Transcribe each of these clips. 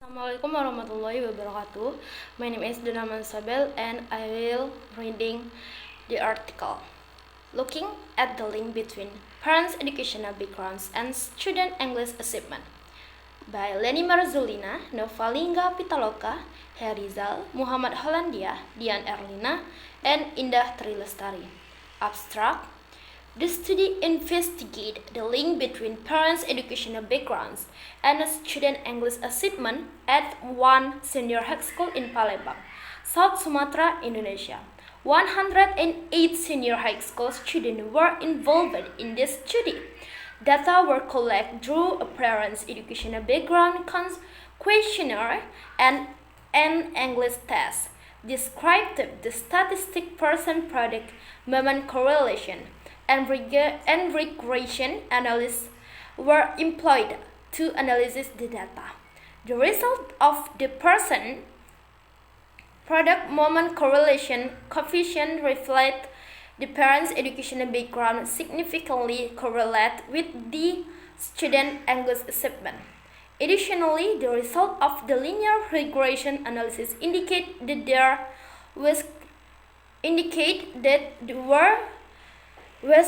Assalamualaikum warahmatullahi wabarakatuh. My name is Dona Sabel and I will reading the article. Looking at the link between parents' educational backgrounds and student English achievement by Leni Marzulina, Novalinga Pitaloka, Herizal, Muhammad Hollandia, Dian Erlina, and Indah Trilestari. Abstract. The study investigates the link between parents' educational backgrounds and student English achievement at one senior high school in Palembang, South Sumatra, Indonesia. 108 senior high school students were involved in this study. Data were collected through a parents' educational background questionnaire and an English test. Described the statistic person-product moment correlation and regression analysis were employed to analyze the data. The result of the person product moment correlation coefficient reflect the parents' educational background significantly correlate with the student English achievement. Additionally, the result of the linear regression analysis indicate that there was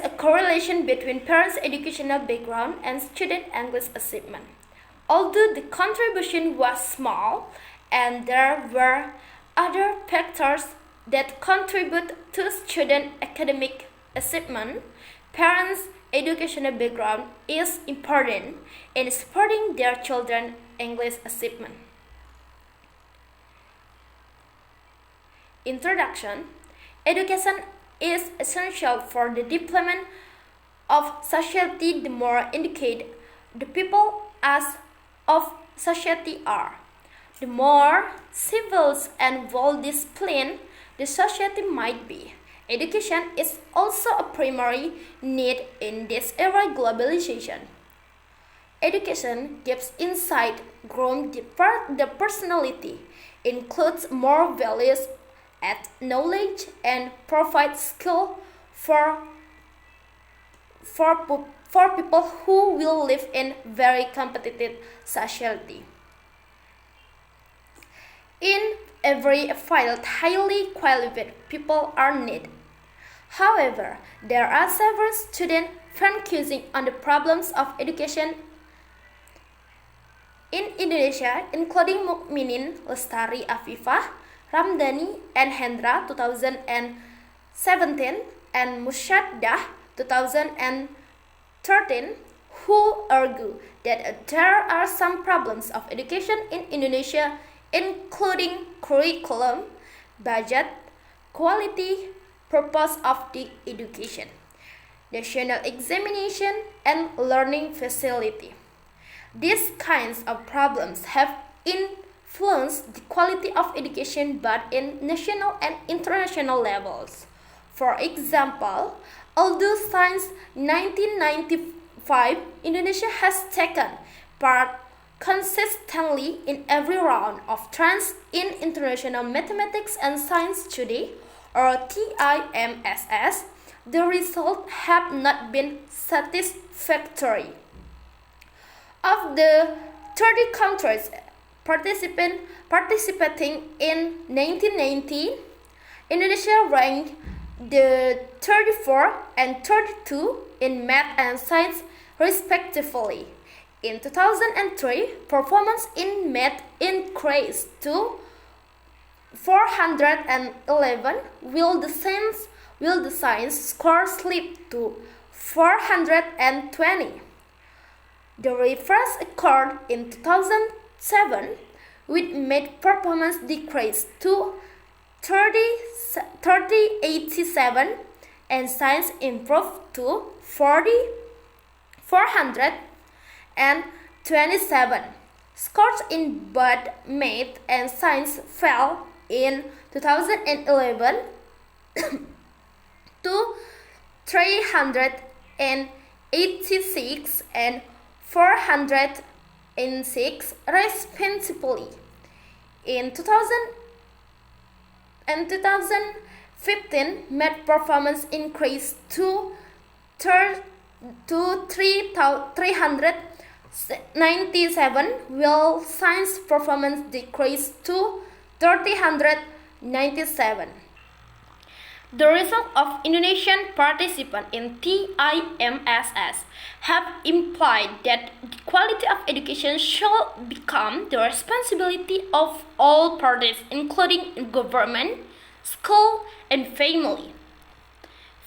a correlation between parents' educational background and student English achievement. Although the contribution was small and there were other factors that contribute to student academic achievement, parents' educational background is important in supporting their children's English achievement. Introduction. Education is essential for the development of society. The more educated the people as of society are, the more civil and well-disciplined the society might be. Education is also a primary need in this era of globalization. Education gives insight, grows the personality, includes more values, adds knowledge, and provides skill for people who will live in very competitive society. In every field, highly qualified people are needed. However, there are several students focusing on the problems of education in Indonesia, including Mukminin Lestari Afifah, Ramdhani and Hendra 2017 and Musyaddah 2013, who argue that there are some problems of education in Indonesia, including curriculum, budget, quality, purpose of the education, national examination, and learning facility. These kinds of problems have influenced the quality of education both in national and international levels. For example, although since 1995, Indonesia has taken part consistently in every round of trends in International Mathematics and Science Study, or TIMSS, the results have not been satisfactory. Of the 30 countries participating in 1990, Indonesia ranked the 34 and 32 in math and science respectively. In 2003, performance in math increased to 411, while the science score slipped to 420. The reverse occurred in 2007, with math performance decreased to 487 and science improved to 427. Scores in both math and science fell in 2011 to 386 and 406 respectively. In 2015, math performance increased to 300 97, while science performance decreased to 397. The result of Indonesian participants in TIMSS have implied that the quality of education should become the responsibility of all parties, including government, school, and family.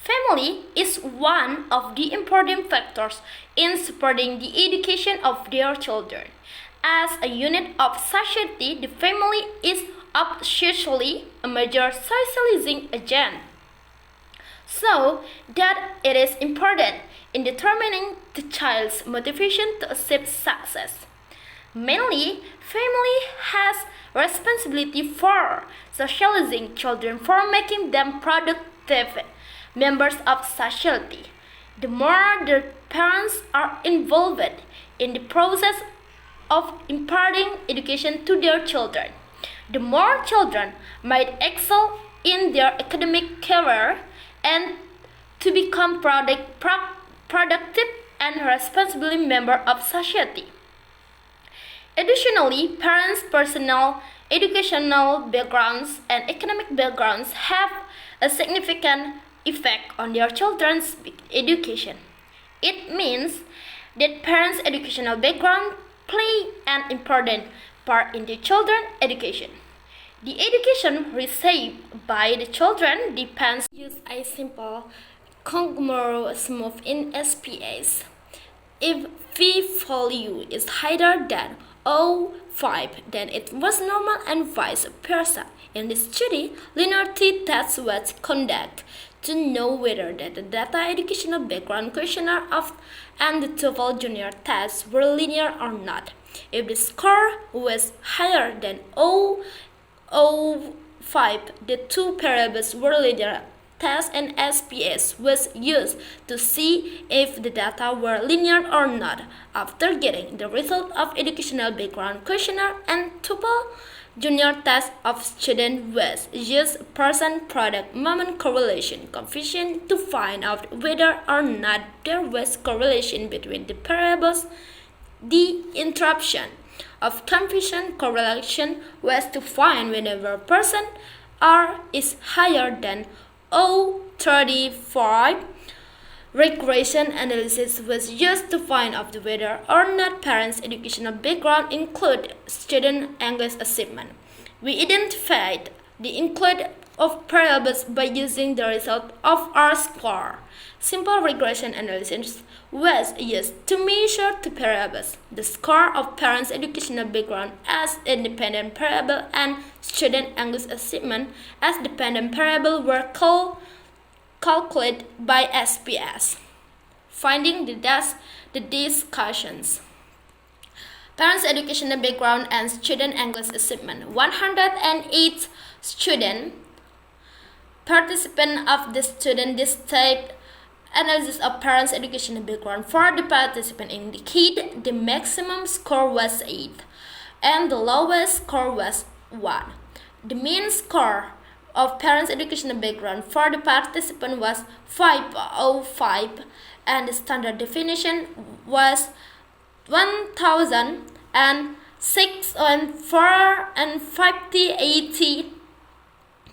Family is one of the important factors in supporting the education of their children. As a unit of society, the family is essentially a major socializing agent, so that it is important in determining the child's motivation to achieve success. Mainly, family has responsibility for socializing children, for making them productive members of society. The more the parents are involved in the process of imparting education to their children, the more children might excel in their academic career and to become productive and responsible member of society. Additionally, parents' personal educational backgrounds and economic backgrounds have a significant effect on their children's education. It means that parents' educational background play an important part in the children's education. The education received by the children depends use a simple conglomerate move in SPS. If V value is higher than 0.5, then it was normal and vice versa. In this study, linearity test was conducted to know whether the data educational background questionnaire and the TOEFL junior tests were linear or not. If the score was higher than 0.05, the two variables were linear. Test and SPS was used to see if the data were linear or not. After getting the result of educational background questionnaire and TOEFL junior test of student was used person product moment correlation coefficient to find out whether or not there was correlation between the variables. The interruption of confusion correlation was to find whenever person R is higher than 0.35. Regression analysis was used to find out whether or not parents' educational background include student English achievement. We identified the include of variables by using the result of R score. Simple regression analysis was used to measure two variables, the score of parents' educational background as independent variable and student English achievement as dependent variable were calculated by SPS. Finding the discussions. Parents' educational background and student English achievement. 108 student participants of the student district analysis of parents' educational background for the participant indicate the maximum score was 8 and the lowest score was 1. The mean score of parents' educational background for the participant was 505 and the standard definition was 1006 and 450.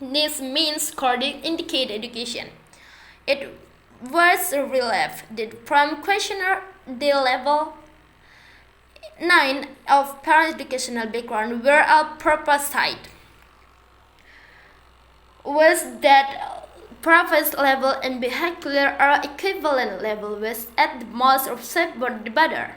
This mean score did indicate education. It was relieved that from questionnaire the level 9 of parents' educational background were a proposite was that preface level and vehicular or equivalent level was at the most received by the better.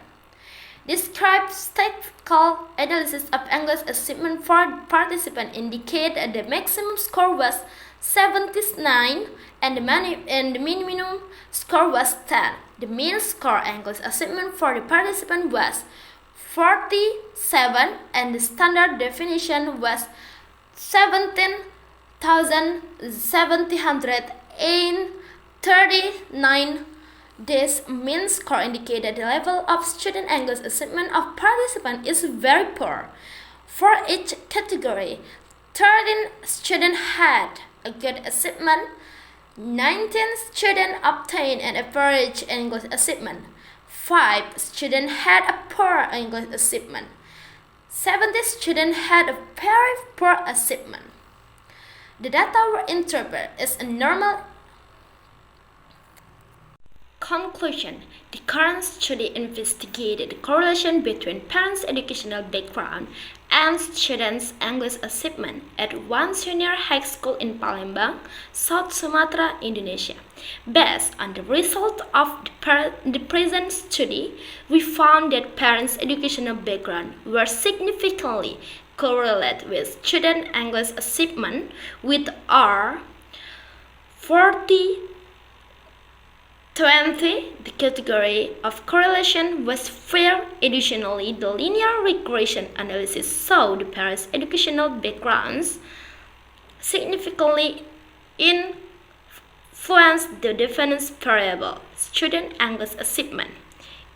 Described statistical analysis of English achievement for participants indicate that the maximum score was 79 and the minimum score was 10. The mean score English achievement for the participant was 47 and the standard definition was 17,739. This mean score indicated the level of student English achievement of participants is very poor. For each category, 13 students had a good achievement, 19 students obtained an average English achievement, 5 students had a poor English achievement. 70 students had a very poor achievement. The data were interpreted as a normal. Conclusion. The current study investigated the correlation between parents' educational background and students' English achievement at one senior high school in Palembang, South Sumatra, Indonesia. Based on the result of the present study, we found that parents' educational background were significantly correlated with student English achievement, with R40-20. The category of correlation was fair. Additionally, the linear regression analysis saw the parents' educational backgrounds significantly influence the definition variable, student English achievement.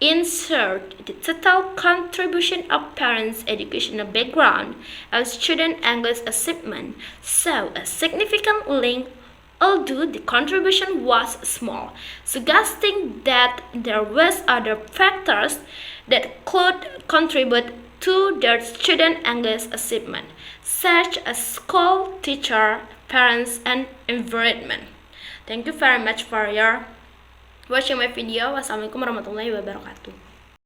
In short, the total contribution of parents' educational background and student English achievement saw a significant link, although the contribution was small, suggesting that there was other factors that could contribute to their student English achievement, such as school, teacher, parents, and environment. Thank you very much for your watching my video. Wassalamualaikum warahmatullahi wabarakatuh.